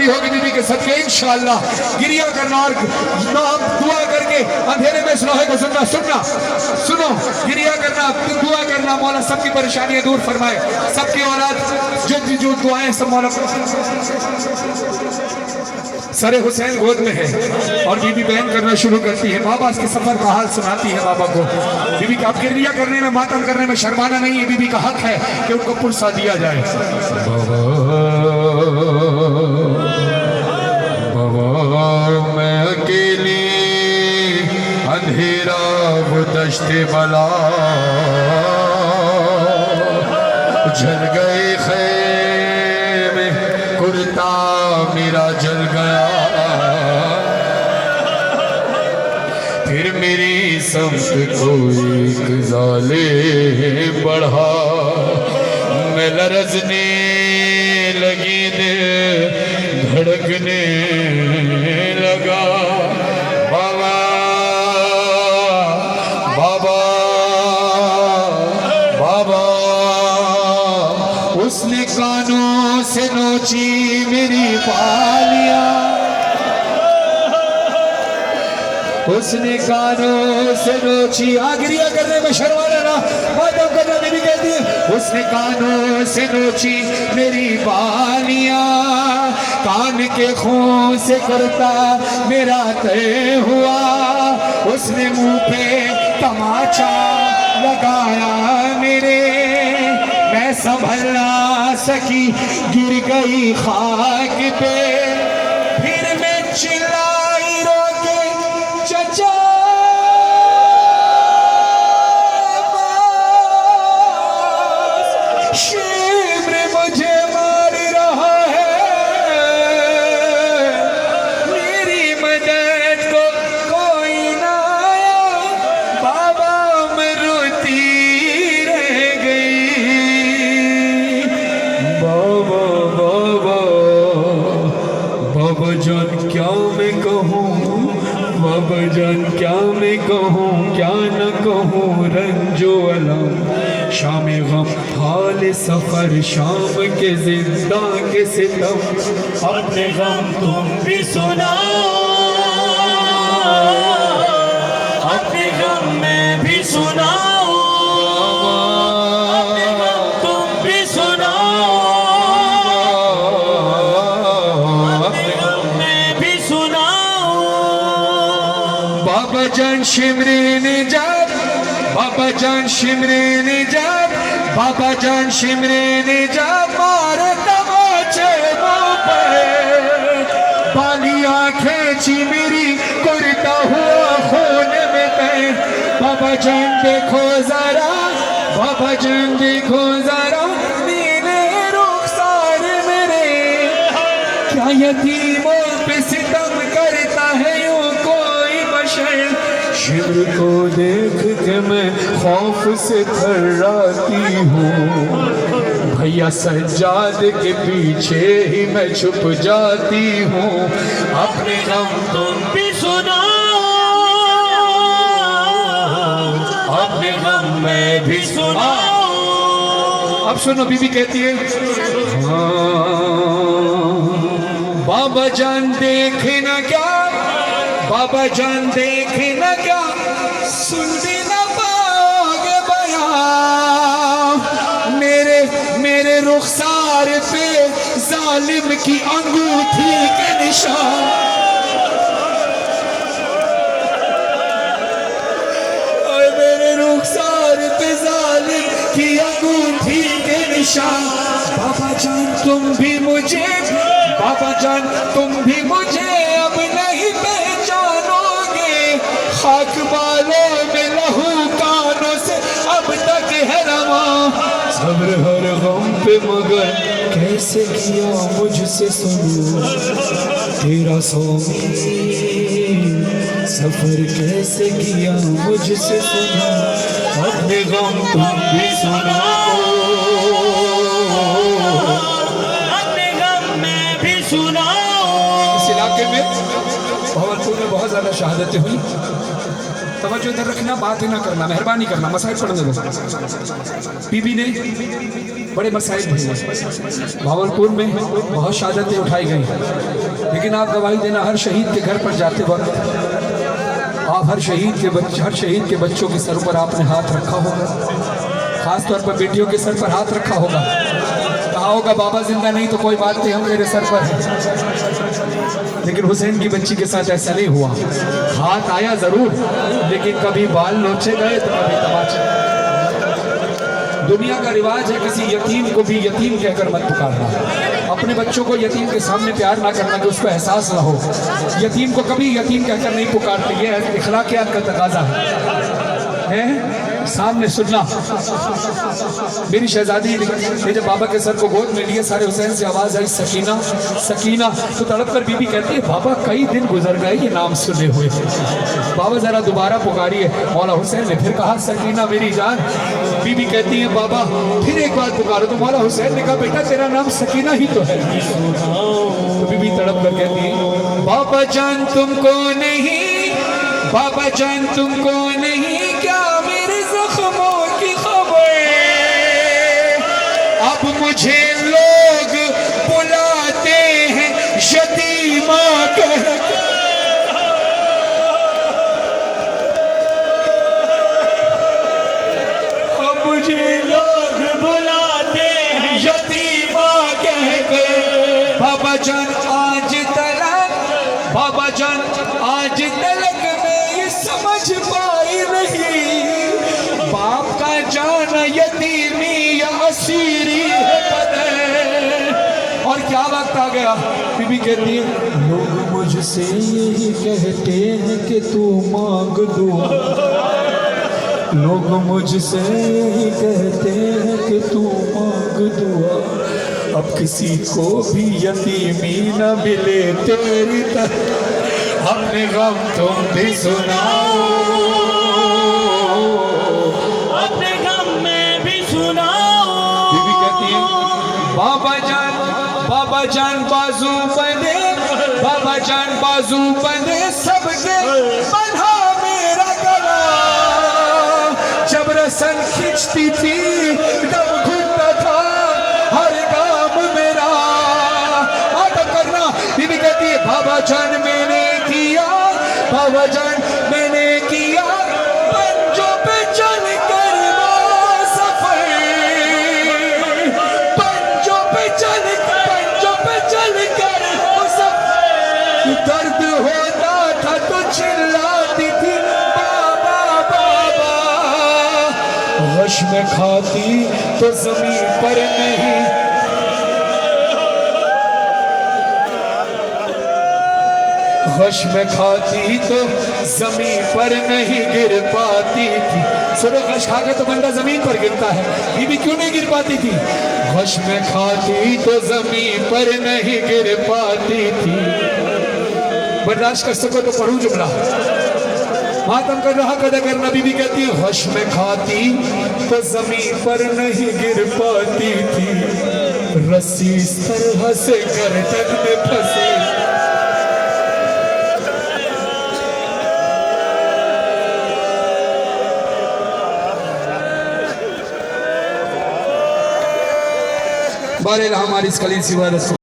पूरी होगी बीबी के सदके इंशाअल्लाह। गिरिया करना और नाम दुआ करके अंधेरे में सुनाए को सुनना सुनना सुनो, गिरिया करना दुआ करना, मौला सबकी परेशानियां दूर फरमाए, सबकी औलाद जो दुआएं सब मौला। सरे हुसैन गोद में है और बीबी बयान करना शुरू करती है, बाबा के सफर का हाल सुनाती है बाबा को। बीबी का अब गिरिया करने में मातम करने में शर्माना नहीं है, बीबी का हक है कि उनको पुरसा दिया जाए। बाबा मैं अकेली अंधेरा वो दश्ते बला, जल गए खैमे कुर्ता मेरा जल गया, फिर मेरी समत को एक जाले बढ़ा, मैं लरजने लगी दिल धड़कने लगा। बाबा बाबा बाबा उसने कानों से नोची मेरी पालियां, उसने कानों से नोची, आगरिया करने में शर्माना ना, मातम करना बीबी कहती है, उसने कानों से नोची मेरी बालियां, कान के खून से करता मेरा तय हुआ, उसने मुंह पे तमाचा लगाया मेरे, मैं संभल ना सकी गिर गई खाक पे, फिर मैं चिल्लाई रोके चचा शिम्र मुझे मार रहा है, मेरी मदद को कोई ना आया, बाबा मैं रोती रह गई। बाबा बाबा बाबा जान क्या मैं कहूँ, बाबा जान क्या मैं कहूँ, क्या न कहूँ, रंजो अलम शाम गम हाल सफर, शाम के जिंदा के सितम, अपने गम तुम भी सुनाओ, अपने गम मैं भी सुनाओ, अपने गम तुम भी सुनाओ, अपने गम मैं भी सुनाओ। बाबा जान शिमरे ने जा, बाबा जान शिमरे ने जा, बाबा जान शिमरे ने जा, मारे तमाचे मुंह पे, बालियां खींची मेरी कुर्ता हुआ खून में तय। बाबा जान देखो जरा, बाबा जान देखो जरा, नीले रुखसार मेरे, क्या यतीमों पे सितम करता है यूं कोई बशर। शिमर को देख के मैं खौफ से थर्राती हूँ, भैया सज्जाद के पीछे ही मैं छुप जाती हूँ, अपने गम तुम भी सुनाओ, अपने गम मैं भी सुनाओ। अब सुनो बीबी कहती है, बाबा जान देखे ना क्या, बाबा जान देखे ना क्या, सुन भी ना पाओगे बयां, मेरे रुखसार पे जालिम की अंगूठी के निशान, और मेरे रुखसार पे जालिम की अंगूठी के निशान। बाबा जान तुम भी मुझे, बाबा जान तुम भी मुझे अब नहीं पहचानोगे, खाक बालों में लहू कानों से अब तक है रवा, सब्र हर गम पे मगर कैसे किया मुझसे सुनो, तेरा सोमी सफर कैसे किया मुझसे सुनो, अपने गम तुम भी सुनाओ, अपने गम मैं भी सुनाओ। इस इलाके में भावलपुर में बहुत ज्यादा शहादतें हुई, तवज्जो इधर रखना, बात ही ना करना, मेहरबानी करना, मसाइल पढ़ने दो। बीबी ने बड़े मसाइल भेजे। भावलपुर में बहुत शहादतें उठाई गई, लेकिन आप गवाही देना, हर शहीद के घर पर जाते वक्त आप हर शहीद के बच्चों के सर पर आपने हाथ रखा होगा, खास तौर पर बेटियों के सर पर हाथ रखा होगा। कहा होगा बाबा जिंदा नहीं तो कोई बात नहीं, हम मेरे सर पर है। लेकिन हुसैन की बच्ची के साथ ऐसा नहीं हुआ। हाथ आया जरूर, लेकिन कभी बाल नोचे गए तो कभी तमाचे। दुनिया का रिवाज है किसी यतीम को भी यतीम कहकर मत पुकारना। अपने बच्चों को यतीम के सामने प्यार ना करना कि उसको एहसास ना हो। यतीम को कभी यतीम कहकर नहीं पुकारते, ये इखलाकियात का तकाजा है। सामने सुनना, मेरी शहजादी ने जब बाबा के सर को गोद में लिए, सारे हुसैन से आवाज आई सकीना सकीना, तो तड़प कर बीबी कहती है बाबा कई दिन गुजर गए ये नाम सुने हुए। बाबा जरा दोबारा पुकारिए। मौला हुसैन ने फिर कहा सकीना मेरी जान। बीबी कहती है बाबा फिर एक बार पुकारो। तो मौला हुसैन ने कहा बेटा तेरा नाम सकीना ही तो है। तो बीबी तड़प कर कहती है बाबा जान तुमको नहीं, बाबा जान तुमको नहीं, क्या मेरे जख्मों की खबर, अब मुझे लोग बुलाते हैं यतीमा कहकर। अब मुझे लोग बुलाते हैं यतीमा कहकर। बाबा जान आज तलक, बाबा जान आज तलक में ये समझ पाई नहीं, बाप का जान यतीमी या असीरी है पता। और क्या वक्त आ गया, बीबी कहती है लोग मुझसे यही कहते हैं कि तू मांग दुआ, लोग मुझसे यही कहते हैं कि तू मांग दुआ। अब किसी को भी यतीमी न मिले तेरी तरह, अपने गम तुम भी सुनाओ, अपने गम में भी सुनाओ। बीबी कहती है बाबा जान बाजू बंधे, बाबा जान बाजू बंधे सबके बंधा मेरा गला, जब रसन खींचती थी तब घूमता था हर काम मेरा। आदम करना। बीबी कहती है बाबा जान मैंने किया, बाबा जान मैंने किया पंजों पे चल कर वो सफर, पंजों पे चल कर वो सफर। दर्द होता था तो चिल्लाती थी बाबा बाबा, गश में खाती तो जमीन पर नहीं, गश में खाती तो जमीन पर नहीं गिर पाती थी। सुनो गश खा के तो बंदा जमीन पर गिरता है, बीबी क्यों नहीं गिर पाती थी? गश में खाती तो जमीन पर नहीं गिर पाती थी। बर्दाश्त कर सको तो पढ़ू जुमला। मातम कर रहा कदा करना। बीबी कहती है गश में खाती तो जमीन पर नहीं गिर पाती थी, रस्सी इस तरह से गर्दन में फंसी। बारे हमारी इस कलील सी